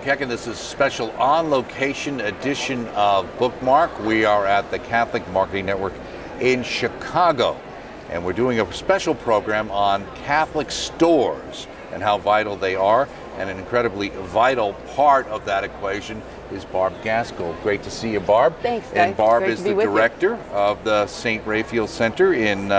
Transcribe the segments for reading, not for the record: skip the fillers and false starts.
Doug Keck, and this is a special on-location edition of Bookmark. We are at the Catholic Marketing Network in Chicago, and we're doing a special program on Catholic stores and how vital they are, and an incredibly vital part of that equation is Barb Gaskell. Great to see you, Barb. Thanks, Doug. And Barb Great is to be the with director of the St. Raphael Center in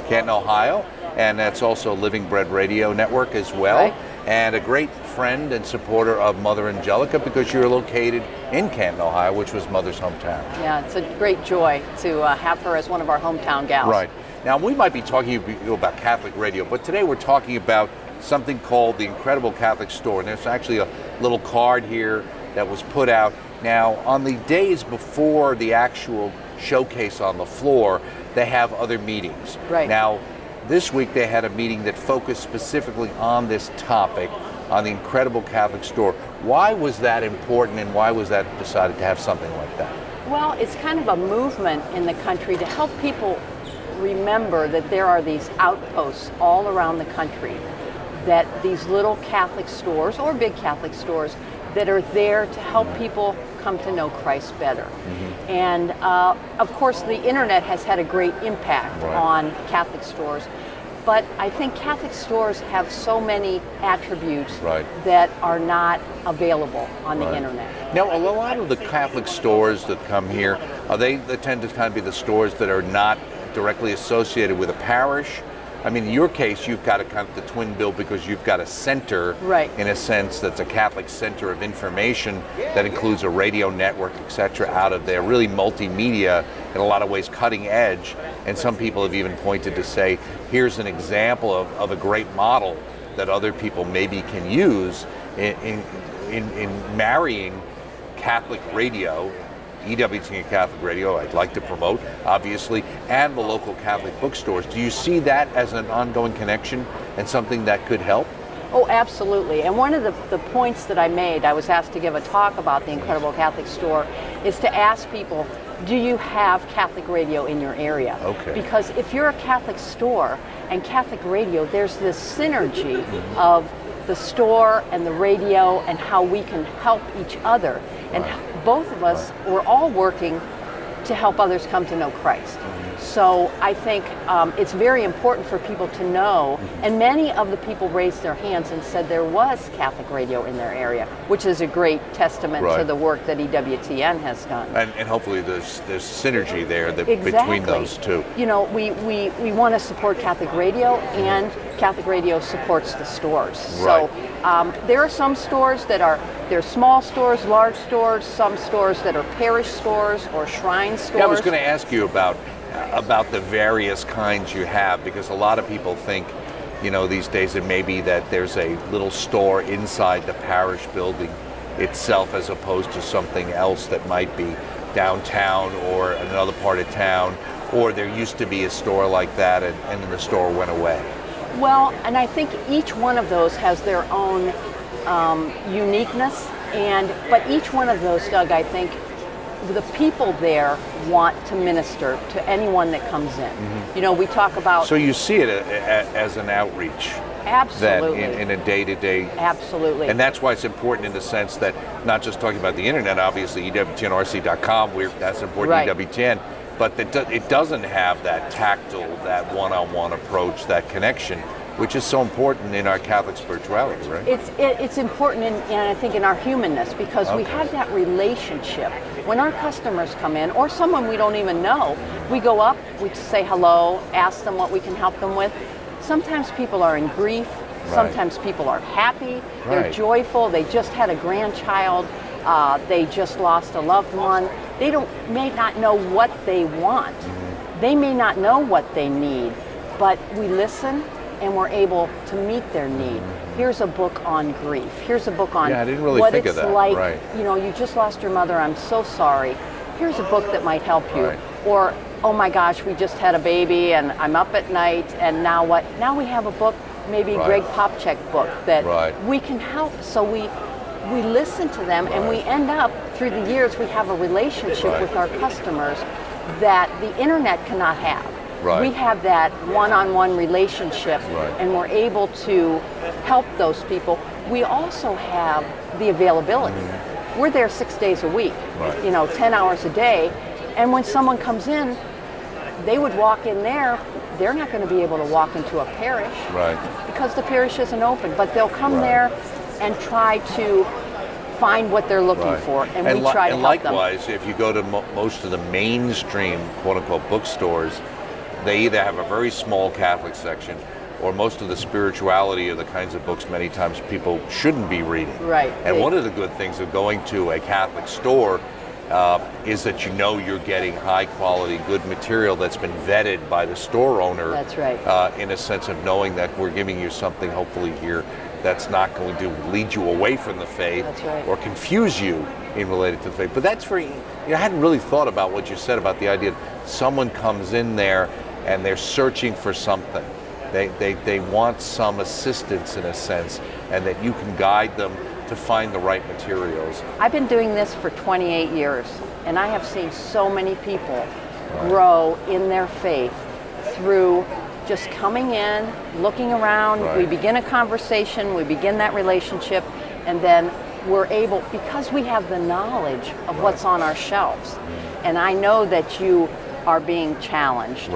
Canton, Ohio, and that's also Living Bread Radio Network as well. Right. And a great friend and supporter of Mother Angelica, because you're located in Canton, Ohio, which was Mother's hometown. Yeah, it's a great joy to have her as one of our hometown gals. Right. Now, we might be talking about Catholic radio, but today we're talking about something called the Incredible Catholic Store. And there's actually a little card here that was put out. Now, on the days before the actual showcase on the floor, they have other meetings. Right. Now, this week they had a meeting that focused specifically on this topic, on the Incredible Catholic Store. Why was that important, and why was that decided to have something like that? Well, it's kind of a movement in the country to help people remember that there are these outposts all around the country, that these little Catholic stores or big Catholic stores that are there to help people come to know Christ better. Mm-hmm. And of course the internet has had a great impact on Catholic stores, but I think Catholic stores have so many attributes that are not available on the internet. Now, a lot of the Catholic stores that come here, they tend to kind of be the stores that are not directly associated with a parish. I mean, in your case, you've got a kind of the twin bill because you've got a center, in a sense, that's a Catholic center of information that includes a radio network, etc. out of there, really multimedia, in a lot of ways cutting edge. And some people have even pointed to say, here's an example of a great model that other people maybe can use in marrying Catholic radio, EWTN Catholic Radio, I'd like to promote, obviously, and the local Catholic bookstores. Do you see that as an ongoing connection and something that could help? Oh, absolutely. And one of the points that I made, I was asked to give a talk about the Incredible Catholic Store, is to ask people, do you have Catholic radio in your area? Okay. Because if you're a Catholic store and Catholic radio, there's this synergy of the store and the radio and how we can help each other. And both of us, we're all working to help others come to know Christ. So I think it's very important for people to know, and many of the people raised their hands and said there was Catholic radio in their area, which is a great testament to the work that EWTN has done. And hopefully there's synergy there between those two. You know, we want to support Catholic radio, and Catholic radio supports the stores. So there are some stores that are, there's small stores, large stores, some stores that are parish stores or shrine stores. Yeah, I was going to ask you about the various kinds you have, because a lot of people think, you know, these days it may be that there's a little store inside the parish building itself as opposed to something else that might be downtown or in another part of town, or there used to be a store like that and then the store went away. Well, and I think each one of those has their own uniqueness, but each one of those, Doug, I think the people there want to minister to anyone that comes in. Mm-hmm. You know, we talk about... So you see it as an outreach. Absolutely. That in a day-to-day... Absolutely. And that's why it's important in the sense that, not just talking about the internet, obviously, EWTNRC.com, that's important, EWTN, but it doesn't have that tactile, that one-on-one approach, that connection, which is so important in our Catholic spirituality, right? It's important in I think in our humanness, because we have that relationship. When our customers come in, or someone we don't even know, we go up, we say hello, ask them what we can help them with. Sometimes people are in grief, sometimes people are happy, they're joyful, they just had a grandchild, they just lost a loved one. They may not know what they want. They may not know what they need, but we listen and we're able to meet their need. Here's a book on grief. Here's a book on I didn't really what think it's of that. like. You know, you just lost your mother, I'm so sorry. Here's a book that might help you. Or, oh my gosh, we just had a baby and I'm up at night and now what? Now we have a book, maybe Greg Popchek book that we can help. So we listen to them and we end up, through the years, we have a relationship with our customers that the internet cannot have. We have that one-on-one relationship and we're able to help those people. We also have the availability. We're there 6 days a week, 10 hours a day. And when someone comes in, they would walk in there. They're not going to be able to walk into a parish because the parish isn't open. But they'll come there and try to find what they're looking for, and we try to help them. Likewise, if you go to most of the mainstream, quote-unquote, bookstores, they either have a very small Catholic section, or most of the spirituality are the kinds of books many times people shouldn't be reading. Right. And one of the good things of going to a Catholic store is that you're getting high-quality, good material that's been vetted by the store owner. That's right. In a sense of knowing that we're giving you something, hopefully here, that's not going to lead you away from the faith or confuse you in related to the faith. But that's very, I hadn't really thought about what you said about the idea that someone comes in there and they're searching for something. They want some assistance in a sense, and that you can guide them to find the right materials. I've been doing this for 28 years, and I have seen so many people grow in their faith through just coming in, looking around. We begin a conversation, we begin that relationship, and then we're able, because we have the knowledge of what's on our shelves, and I know that you are being challenged.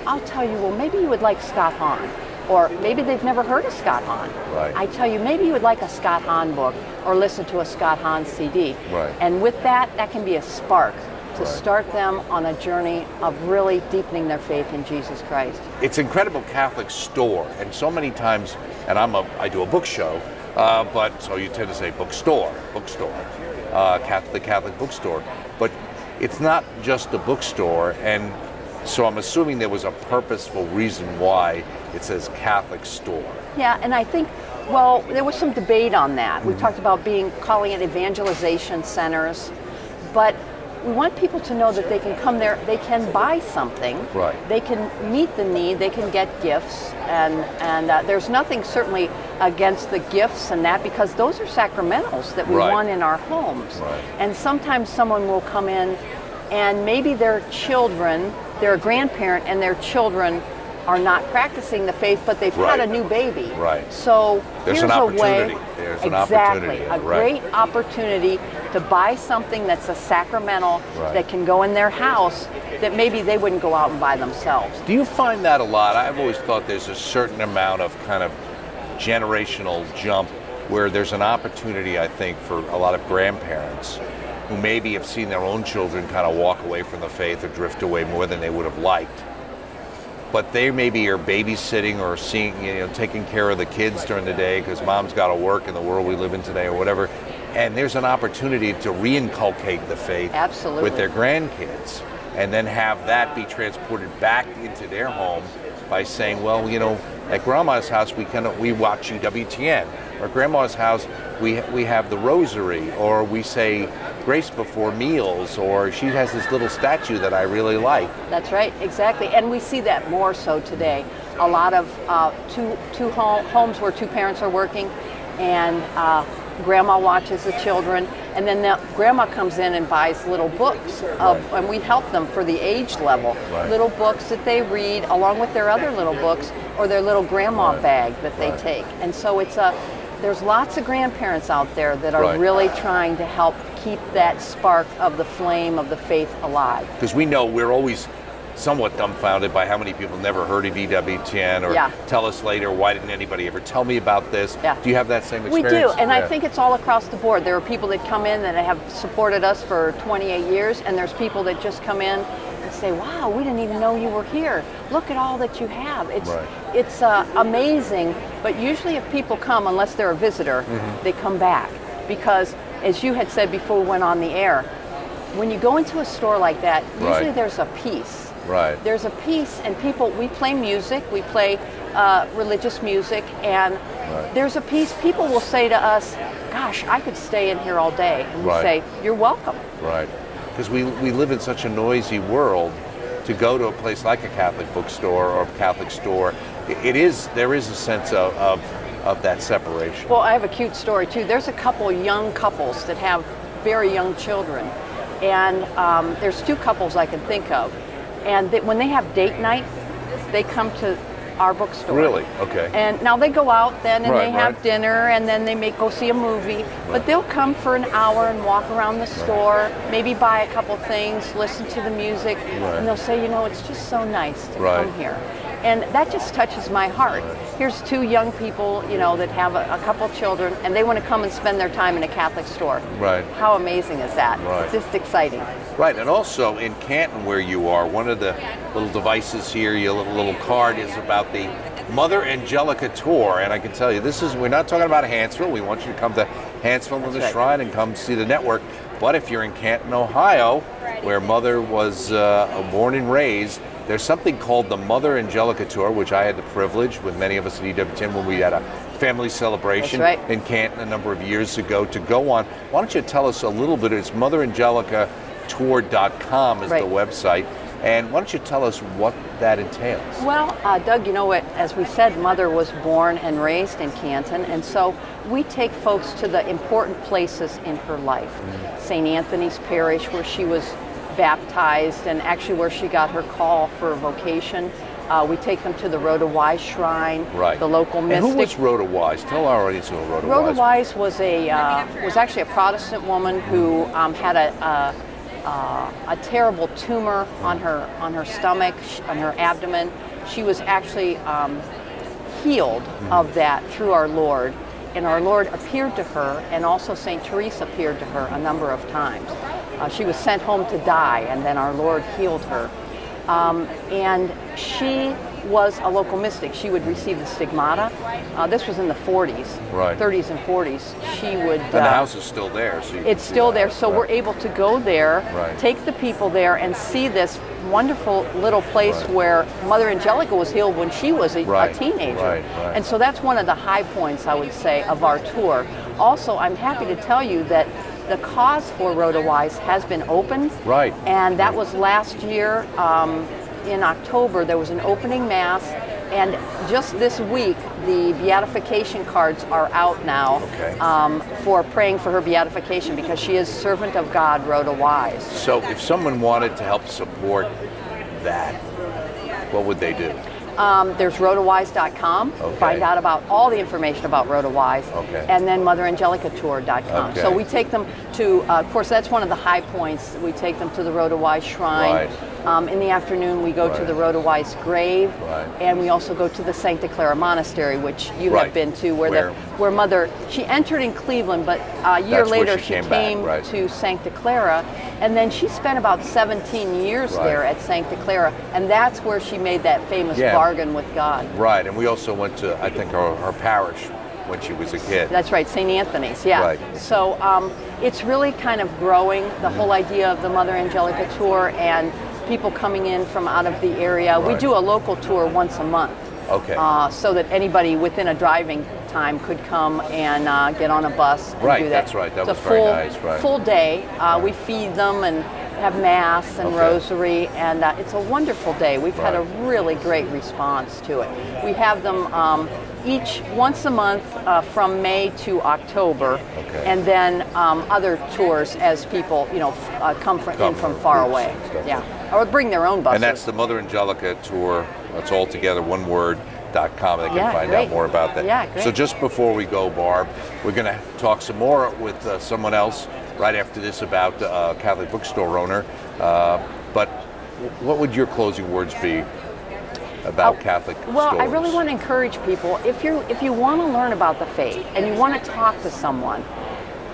I'll tell you, well, maybe you would like Scott Hahn, or maybe they've never heard of Scott Hahn. I tell you, maybe you would like a Scott Hahn book, or listen to a Scott Hahn CD. And with that can be a spark to start them on a journey of really deepening their faith in Jesus Christ. It's an incredible Catholic store, and so many times, and I do a book show, but so you tend to say bookstore, the Catholic bookstore, but it's not just a bookstore, and so I'm assuming there was a purposeful reason why it says Catholic store. Yeah, and I think, well, there was some debate on that. We talked about calling it evangelization centers, but we want people to know that they can come there, they can buy something, they can meet the need, they can get gifts, and there's nothing certainly against the gifts and that, because those are sacramentals that we want in our homes. And sometimes someone will come in and maybe their children, they're a grandparent and their children are not practicing the faith, but they've had a new baby. So there's here's an a way, a great opportunity to buy something that's a sacramental that can go in their house that maybe they wouldn't go out and buy themselves. Do you find that a lot? I've always thought there's a certain amount of kind of generational jump where there's an opportunity, I think, for a lot of grandparents who maybe have seen their own children kind of walk away from the faith or drift away more than they would have liked. But they maybe are babysitting or taking care of the kids during the day because mom's got to work in the world we live in today or whatever. And there's an opportunity to reinculcate the faith with their grandkids, and then have that be transported back into their home by saying, well, at Grandma's house we watch EWTN, or Grandma's house we have the rosary, or we say grace before meals, or she has this little statue that I really like. That's right, exactly. And we see that more so today. A lot of two homes where two parents are working, and grandma watches the children, and then grandma comes in and buys little books, and we help them for the age level. Little books that they read along with their other little books, or their little grandma bag that they take. And so there's lots of grandparents out there that are really trying to help keep that spark of the flame of the faith alive. Because we know we're always somewhat dumbfounded by how many people never heard of EWTN, or tell us later, why didn't anybody ever tell me about this? Do you have that same experience? We do, and I think it's all across the board. There are people that come in that have supported us for 28 years, and there's people that just come in and say, wow, we didn't even know you were here. Look at all that you have. It's amazing, but usually if people come, unless they're a visitor, they come back. Because, as you had said before we went on the air, when you go into a store like that, usually there's a piece. There's a piece, and we play music, we play religious music, and there's a piece. People will say to us, gosh, I could stay in here all day. And we say, you're welcome. Because we live in such a noisy world. To go to a place like a Catholic bookstore or a Catholic store, there is a sense of that separation. Well, I have a cute story too. There's a couple young couples that have very young children, and there's two couples I can think of. And when they have date night, they come to our bookstore. Really? Okay. And now they go out then and Right, they have right. dinner and then they may go see a movie. But they'll come for an hour and walk around the store, maybe buy a couple things, listen to the music, and they'll say, it's just so nice to come here. And that just touches my heart. Here's two young people, that have a couple children, and they want to come and spend their time in a Catholic store. Right. How amazing is that? Right. It's just exciting. Right, and also in Canton where you are, one of the little devices here, your little card is about the Mother Angelica tour, and I can tell you, we're not talking about Hanceville. We want you to come to Hanceville and the Shrine and come see the network. But if you're in Canton, Ohio, where Mother was born and raised, there's something called the Mother Angelica Tour, which I had the privilege with many of us at EWTN when we had a family celebration in Canton a number of years ago to go on. Why don't you tell us a little bit? It's motherangelicatour.com is the website. And why don't you tell us what that entails? Well, Doug, as we said, Mother was born and raised in Canton, and so we take folks to the important places in her life. St. Anthony's Parish, where she was baptized and actually where she got her call for vocation. We take them to the Rhoda Wise Shrine, the local mystic. And who was Rhoda Wise? Tell our audience who Rhoda Wise was. Rhoda Wise was actually a Protestant woman who had a terrible tumor on her stomach, on her abdomen. She was actually healed of that through our Lord. And our Lord appeared to her, and also St. Teresa appeared to her a number of times. She was sent home to die, and then our Lord healed her. And she was a local mystic. She would receive the stigmata. This was in the 40s, 30s and 40s. She would. And the house is still there. So it's still there, so we're able to go there, take the people there, and see this wonderful little place where Mother Angelica was healed when she was a teenager. And so that's one of the high points, I would say, of our tour. Also, I'm happy to tell you that the cause for Rhoda Wise has been opened. And that was last year in October. There was an opening mass, and just this week the beatification cards are out now for praying for her beatification, because she is servant of God, Rhoda Wise. So if someone wanted to help support that, what would they do? There's rhodawise.com. Find out about all the information about Rhoda Wise. And then motherangelicatour.com. So we take them to, of course, that's one of the high points. We take them to the Rhoda Wise Shrine. In the afternoon, we go to the Rhoda Wise grave. And we also go to the Sancta Clara Monastery, which you have been to, where Mother, she entered in Cleveland, but a year later she came to Sancta Clara. And then she spent about 17 years there at Sancta Clara. And that's where she made that famous bargain with God. And we also went to, I think, her parish when she was a kid. That's right, St. Anthony's, So it's really kind of growing, the whole idea of the Mother Angelica Tour, and people coming in from out of the area. We do a local tour once a month. So that anybody within a driving time could come and get on a bus and do that. That's right. That was very nice. Full day. We feed them and have mass and rosary, and it's a wonderful day. We've had a really great response to it. We have them each once a month from May to October, and then other tours as people come from far away. Or bring their own buses. And that's the Mother Angelica Tour. That's all together, one word. .com. They can find out more about that. So just before we go, Barb, we're going to talk some more with someone else right after this about a Catholic bookstore owner. But what would your closing words be about Catholic stores? Well, I really want to encourage people, if you want to learn about the faith and you want to talk to someone,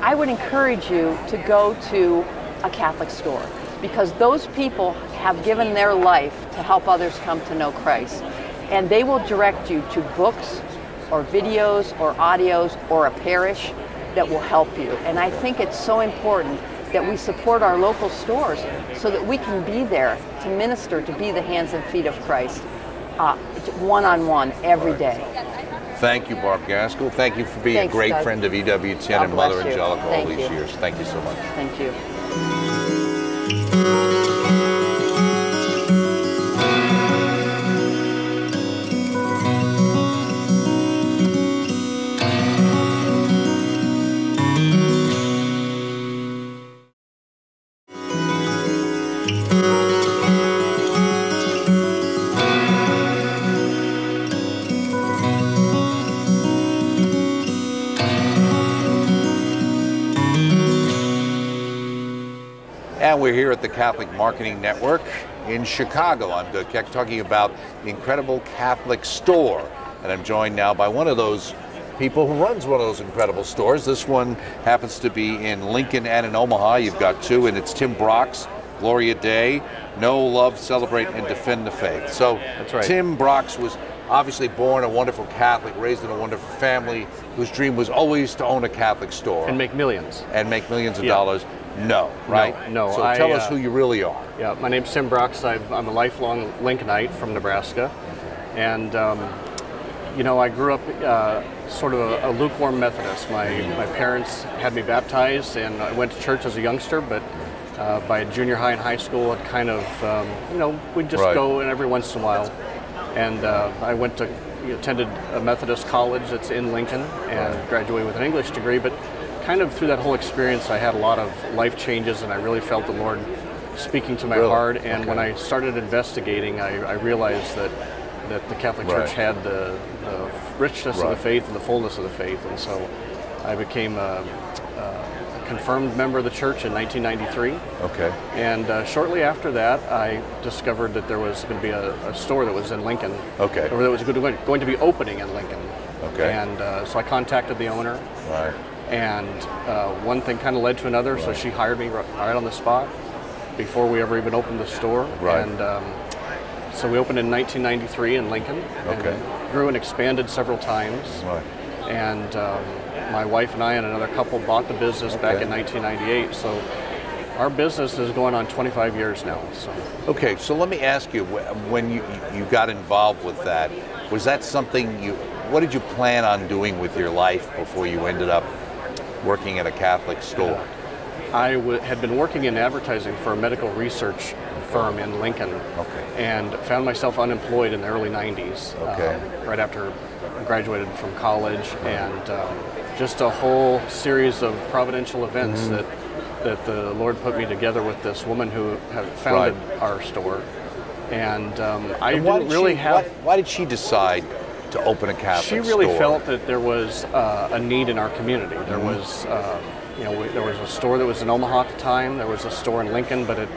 I would encourage you to go to a Catholic store, because those people have given their life to help others come to know Christ. And they will direct you to books or videos or audios or a parish that will help you. And I think it's so important that we support our local stores so that we can be there to minister, to be the hands and feet of Christ, one-on-one every day. Thank you, Barb Gaskell. Thank you for being a great friend of EWTN and Mother Angelica all these years. Thank you so much. Thank you. And we're here at the Catholic Marketing Network in Chicago. I'm Doug Keck, talking about the incredible Catholic store. And I'm joined now by one of those people who runs one of those incredible stores. This one happens to be in Lincoln and in Omaha. You've got two, and it's Tim Brox, Gloria Dei, Know, Love, Celebrate, and Defend the Faith. So that's right. Tim Brox was obviously born a wonderful Catholic, raised in a wonderful family, whose dream was always to own a Catholic store. And make millions. And make millions of dollars. No, right? No. So tell us who you really are. Yeah, my name's Tim Brox. I'm a lifelong Lincolnite from Nebraska. And, I grew up sort of a lukewarm Methodist. My parents had me baptized, and I went to church as a youngster, but by junior high and high school, it kind of, we'd just go in every once in a while. And I attended a Methodist college that's in Lincoln and graduated with an English degree, but kind of through that whole experience, I had a lot of life changes, and I really felt the Lord speaking to my heart. And when I started investigating, I realized that the Catholic Church had the richness of the faith and the fullness of the faith. And so I became a confirmed member of the church in 1993. Okay. And shortly after that, I discovered that there was going to be a store that was in Lincoln. Okay. Or that was going to be opening in Lincoln. Okay. And so I contacted the owner. Right. And one thing kind of led to another, so she hired me right on the spot before we ever even opened the store. Right. And so we opened in 1993 in Lincoln. Okay. And grew and expanded several times. Right. And my wife and I and another couple bought the business back in 1998. So our business is going on 25 years now. So. Okay, so let me ask you, when you got involved with that, was that something what did you plan on doing with your life before you ended up working at a Catholic store? I had been working in advertising for a medical research firm in Lincoln, and found myself unemployed in the early 90s, right after I graduated from college, and just a whole series of providential events that the Lord put me together with this woman who had founded our store. And I didn't really have... Why did she decide to open a Catholic store? She really felt that there was a need in our community. There was, there was a store that was in Omaha at the time. There was a store in Lincoln, but it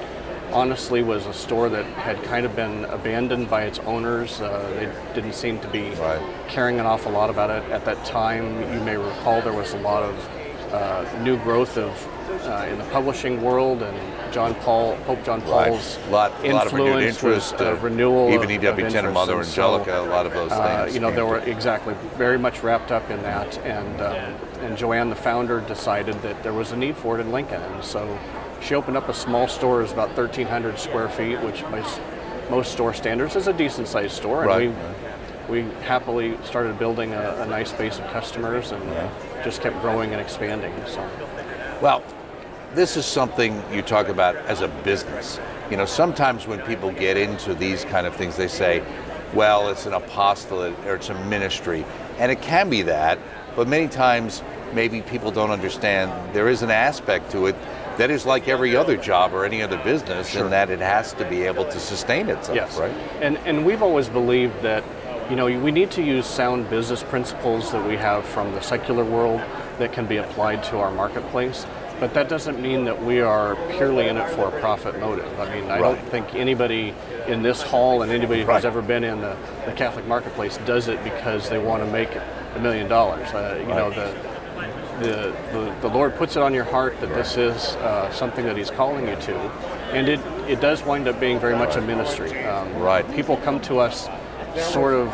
honestly was a store that had kind of been abandoned by its owners. They didn't seem to be caring an awful lot about it at that time. You may recall there was a lot of new growth in the publishing world, and Pope John Paul's influence, renewed interest, renewal, even EWTN and Mother Angelica, a lot of those things. They were very much wrapped up in that, and Joanne, the founder, decided that there was a need for it in Lincoln, and so she opened up a small store. It was about 1,300 square feet, which by most store standards is a decent-sized store, and we happily started building a nice base of customers, and just kept growing and expanding. So, well, this is something you talk about as a business. Sometimes when people get into these kind of things, they say, well, it's an apostolate or it's a ministry. And it can be that, but many times maybe people don't understand there is an aspect to it that is like every other job or any other business, in that it has to be able to sustain itself, right? And we've always believed that, we need to use sound business principles that we have from the secular world that can be applied to our marketplace. But that doesn't mean that we are purely in it for a profit motive. I mean, I don't think anybody in this hall and anybody who's ever been in the Catholic marketplace does it because they want to make $1 million. The Lord puts it on your heart that this is something that He's calling you to, and it does wind up being very much a ministry. People come to us sort of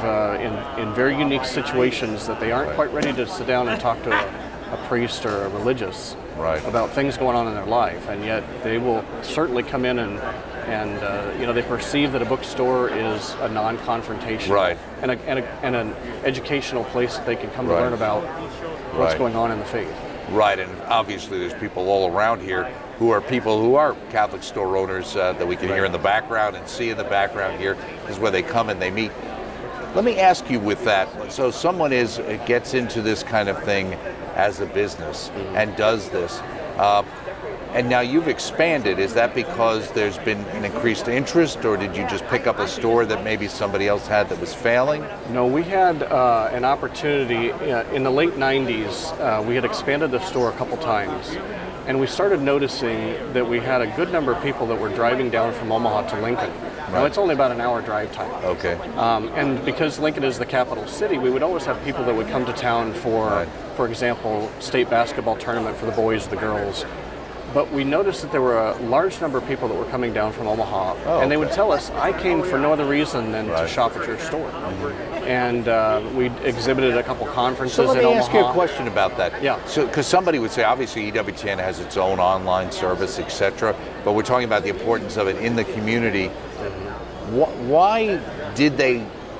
in very unique situations that they aren't quite ready to sit down and talk to a priest or a religious about things going on in their life, and yet they will certainly come in and they perceive that a bookstore is a non-confrontational and an educational place that they can come to learn about what's going on in the faith. Right, and obviously there's people all around here who are people who are Catholic store owners that we can hear in the background and see in the background here. This is where they come and they meet. Let me ask you with that, so someone gets into this kind of thing as a business and does this, and now you've expanded. Is that because there's been an increased interest, or did you just pick up a store that maybe somebody else had that was failing? No, we had an opportunity in the late 90s. We had expanded the store a couple times, And we started noticing that we had a good number of people that were driving down from Omaha to Lincoln. Now, it's only about an hour drive time. Okay. And because Lincoln is the capital city, we would always have people that would come to town for example, state basketball tournament for the boys, the girls. But we noticed that there were a large number of people that were coming down from Omaha, and they would tell us, I came for no other reason than to shop at your store. And we exhibited a couple conferences in Omaha. So let me ask you a question about that. Yeah. So, because somebody would say, obviously EWTN has its own online service, etc., but we're talking about the importance of it in the community.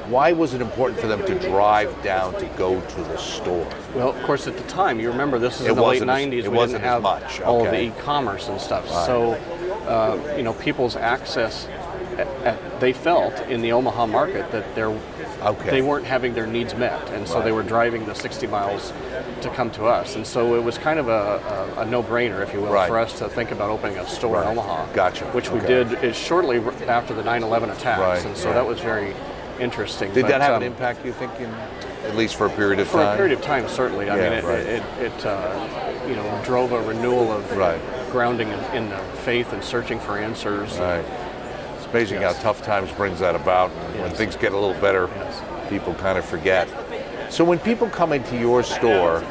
Why was it important for them to drive down to go to the store? Well, of course, at the time, you remember this is in the late 90s. We didn't have all of the e-commerce and stuff. Right. So, people's access, they felt in the Omaha market that they weren't having their needs met. And so they were driving the 60 miles to come to us. And so it was kind of a no-brainer, if you will, for us to think about opening a store in Omaha. Gotcha. Which we did shortly after the 9/11 attacks. Right. And so that was very interesting. Did that have an impact, you think, at least for a period of time? For a period of time, certainly. I mean, it drove a renewal of grounding in the faith and searching for answers. Right. It's amazing how tough times brings that about. When things get a little better, people kind of forget. So when people come into your store,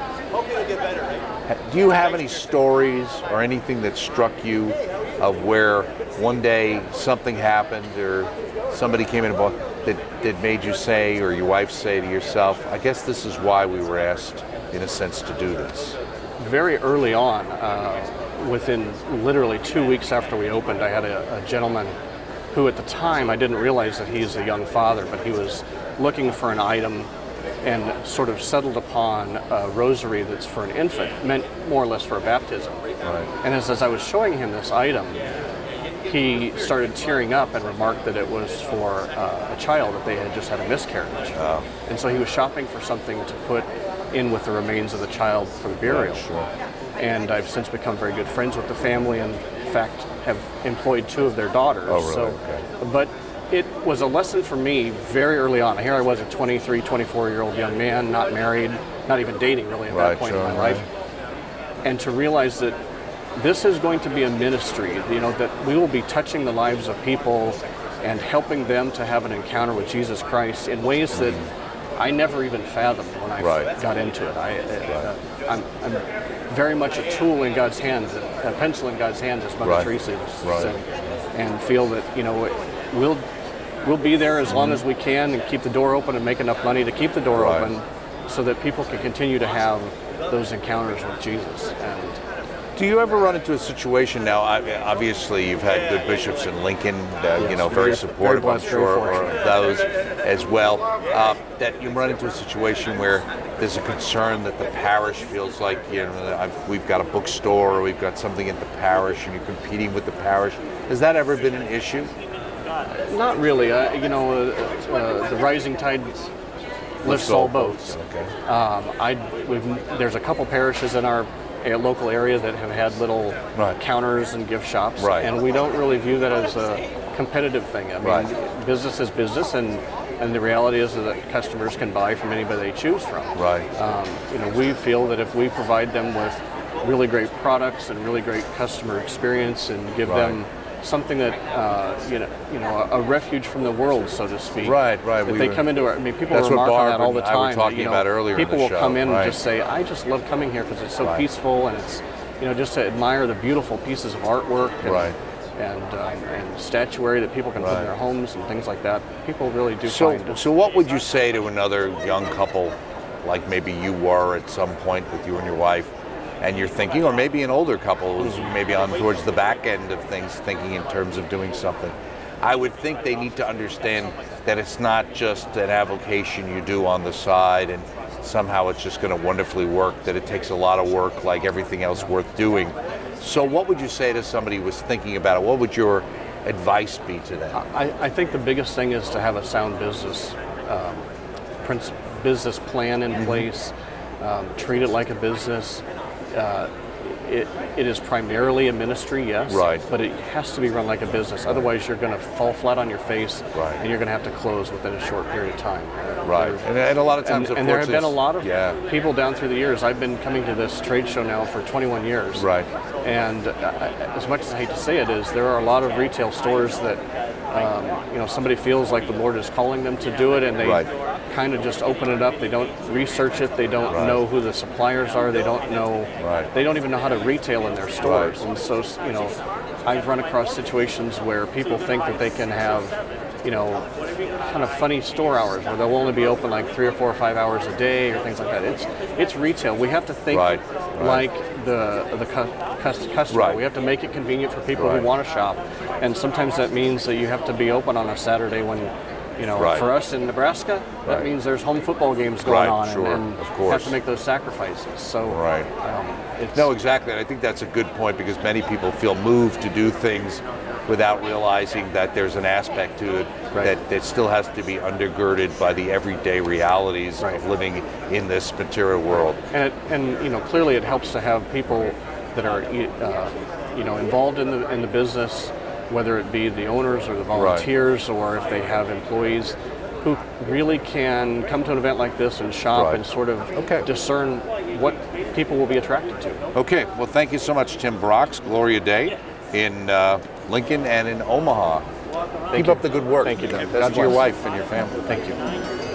do you have any stories or anything that struck you of where one day something happened or somebody came in and bought that made you say, or your wife say to yourself, I guess this is why we were asked, in a sense, to do this? Very early on, within literally 2 weeks after we opened, I had a gentleman who at the time, I didn't realize that he's a young father, but he was looking for an item and sort of settled upon a rosary that's for an infant, meant more or less for a baptism. Right. And as I was showing him this item, he started tearing up and remarked that it was for a child, that they had just had a miscarriage. Oh. And so he was shopping for something to put in with the remains of the child for the burial. Right, sure. And I've since become very good friends with the family and, in fact, have employed 2 of their daughters. Oh, really? So, okay. But it was a lesson for me very early on. Here I was, a 23, 24-year-old young man, not married, not even dating really at that point in my life. And to realize that this is going to be a ministry, that we will be touching the lives of people and helping them to have an encounter with Jesus Christ in ways that I never even fathomed when I got into it. I'm very much a tool in God's hands, a pencil in God's hands, as Mother Teresa said, and feel that we'll be there as long as we can and keep the door open and make enough money to keep the door open, so that people can continue to have those encounters with Jesus. And do you ever run into a situation now? Obviously, you've had good bishops in Lincoln, very supportive, I'm sure, of those as well. That you run into a situation where there's a concern that the parish feels like, we've got a bookstore or we've got something at the parish and you're competing with the parish. Has that ever been an issue? Not really. The rising tide lifts all boats. Okay. There's a couple parishes in our local area that have had little counters and gift shops, and we don't really view that as a competitive thing. I mean, business is business, and the reality is that customers can buy from anybody they choose from. Right. We feel that if we provide them with really great products and really great customer experience and give them something that a refuge from the world, so to speak. Right. That they come into our. I mean, people remark on that all the time. I were talking about earlier. People in the will show, come in and just say, "I just love coming here because it's so peaceful, and it's just to admire the beautiful pieces of artwork and statuary that people can put in their homes and things like that." People really do find it. So what would you say to another young couple, like maybe you were at some point with you and your wife? And you're thinking, or maybe an older couple who's maybe on towards the back end of things, thinking in terms of doing something. I would think they need to understand that it's not just an avocation you do on the side and somehow it's just going to wonderfully work, that it takes a lot of work like everything else worth doing. So what would you say to somebody who was thinking about it? What would your advice be to them? I think the biggest thing is to have a sound business plan in place, treat it like a business. It is primarily a ministry, yes, but it has to be run like a business. Otherwise, you're going to fall flat on your face, and you're going to have to close within a short period of time. And a lot of times, and there have been a lot of people down through the years. I've been coming to this trade show now for 21 years. And as much as I hate to say it, there are a lot of retail stores that somebody feels like the Lord is calling them to do it, and they kind of just open it up. They don't research it. They don't know who the suppliers are. They don't know. They don't even know how to retail in their stores. And so, I've run across situations where people think that they can have, kind of funny store hours where they'll only be open like 3 or 4 or 5 hours a day or things like that. It's retail. We have to think like the customer. We have to make it convenient for people who want to shop, and sometimes that means that you have to be open on a Saturday when, for us in Nebraska, that means there's home football games going on, and of course. have to make those sacrifices. So no, exactly. And I think that's a good point, because many people feel moved to do things without realizing that there's an aspect to it that still has to be undergirded by the everyday realities of living in this material world. And clearly it helps to have people that are involved in the business, whether it be the owners or the volunteers, or if they have employees who really can come to an event like this and shop and sort of discern what people will be attracted to. Okay, well, thank you so much, Tim Brox. Gloria Day in Lincoln and in Omaha. Keep up the good work. Thank you, Doug. Best to your wife and your family. Thank you.